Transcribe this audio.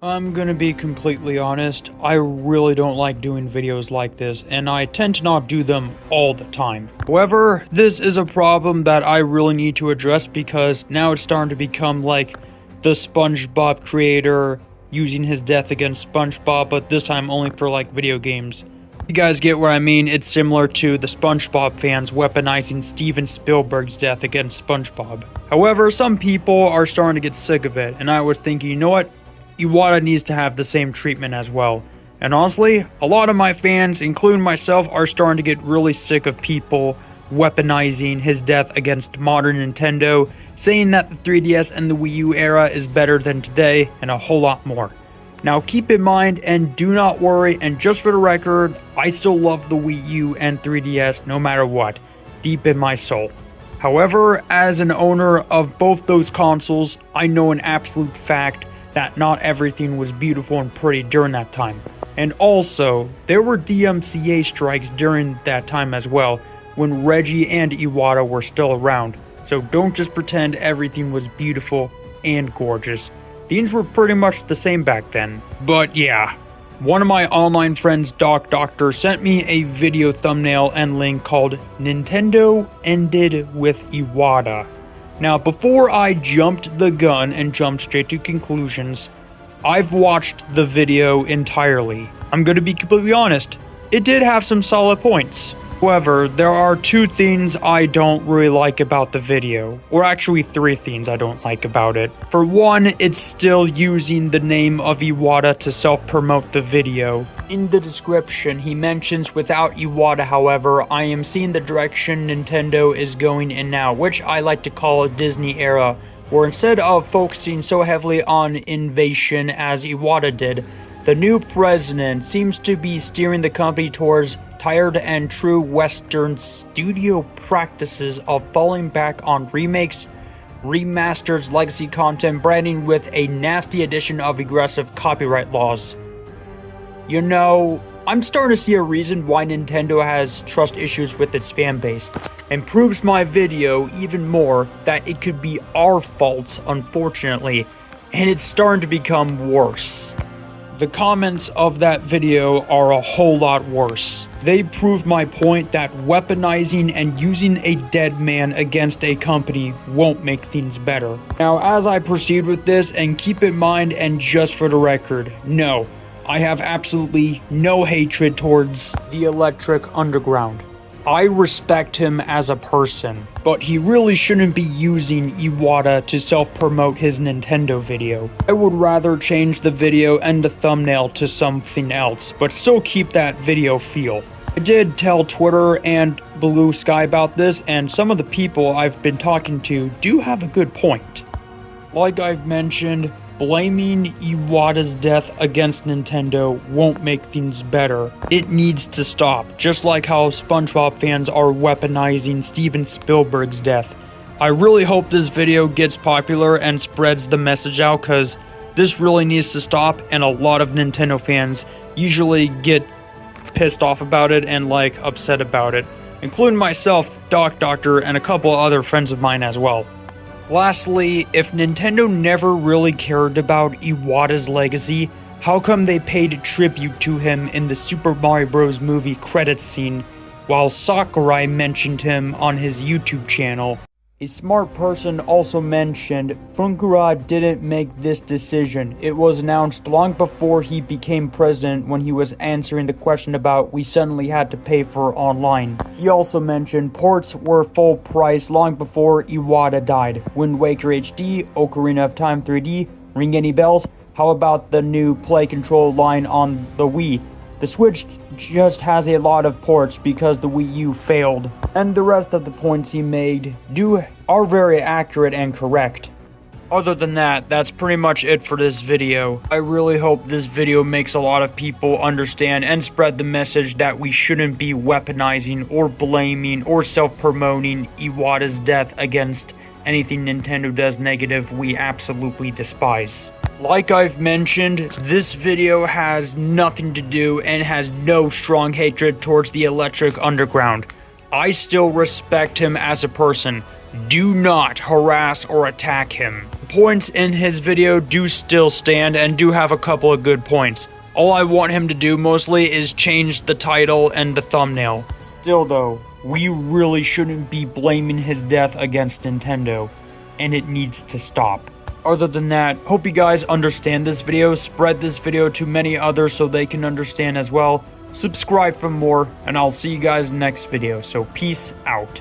I'm gonna be completely honest, I really don't like doing videos like this, and I tend to not do them all the time. However, this is a problem that I really need to address because now it's starting to become like the SpongeBob creator using his death against SpongeBob, but this time only for like video games. You guys get what I mean? It's similar to the SpongeBob fans weaponizing Steven Spielberg's death against SpongeBob. However, some people are starting to get sick of it, and I was thinking, you know what? Iwata needs to have the same treatment as well. And honestly, a lot of my fans, including myself, are starting to get really sick of people weaponizing his death against modern Nintendo, saying that the 3DS and the Wii U era is better than today, and a whole lot more. Now keep in mind, and do not worry, and just for the record, I still love the Wii U and 3DS no matter what, deep in my soul. However, as an owner of both those consoles, I know an absolute fact that not everything was beautiful and pretty during that time. And also, there were DMCA strikes during that time as well, when Reggie and Iwata were still around. So don't just pretend everything was beautiful and gorgeous. Things were pretty much the same back then. But yeah, one of my online friends, Doc Doctor, sent me a video thumbnail and link called Nintendo Ended with Iwata. Now, before I jumped the gun and jumped straight to conclusions, I've watched the video entirely. I'm gonna be completely honest, it did have some solid points. However, there are two things I don't really like about the video, or actually three things I don't like about it. For one, it's still using the name of Iwata to self-promote the video. In the description, he mentions without Iwata, however, I am seeing the direction Nintendo is going in now, which I like to call a Disney era, where instead of focusing so heavily on innovation as Iwata did, the new president seems to be steering the company towards tired and true Western studio practices of falling back on remakes, remasters, legacy content, branding with a nasty addition of aggressive copyright laws. You know, I'm starting to see a reason why Nintendo has trust issues with its fanbase, and proves my video even more that it could be our faults, unfortunately, and it's starting to become worse. The comments of that video are a whole lot worse. They prove my point that weaponizing and using a dead man against a company won't make things better. Now, as I proceed with this, and keep in mind, and just for the record, no, I have absolutely no hatred towards the Electric Underground. I respect him as a person, but he really shouldn't be using Iwata to self-promote his Nintendo video. I would rather change the video and the thumbnail to something else, but still keep that video feel. I did tell Twitter and Blue Sky about this, and some of the people I've been talking to do have a good point. Like I've mentioned, blaming Iwata's death against Nintendo won't make things better. It needs to stop, just like how SpongeBob fans are weaponizing Steven Spielberg's death. I really hope this video gets popular and spreads the message out, cause this really needs to stop, and a lot of Nintendo fans usually get pissed off about it and like upset about it, including myself, Doc Doctor, and a couple other friends of mine as well. Lastly, if Nintendo never really cared about Iwata's legacy, how come they paid tribute to him in the Super Mario Bros. Movie credits scene, while Sakurai mentioned him on his YouTube channel? A smart person also mentioned Funkura didn't make this decision. It was announced long before he became president when he was answering the question about we suddenly had to pay for online. He also mentioned ports were full price long before Iwata died. Wind Waker HD, Ocarina of Time 3D, ring any bells? How about the new Play Control line on the Wii? The Switch just has a lot of ports because the Wii U failed. And the rest of the points he made are very accurate and correct. Other than that, that's pretty much it for this video. I really hope this video makes a lot of people understand and spread the message that we shouldn't be weaponizing or blaming or self-promoting Iwata's death against anything Nintendo does negative we absolutely despise. Like I've mentioned, this video has nothing to do and has no strong hatred towards the Electric Underground. I still respect him as a person. Do not harass or attack him. points in his video do still stand and do have a couple of good points. All I want him to do mostly is change the title and the thumbnail. Still though, we really shouldn't be blaming his death against Nintendo, and it needs to stop. Other than that, hope you guys understand this video, spread this video to many others so they can understand as well. Subscribe for more, and I'll see you guys next video, so peace out.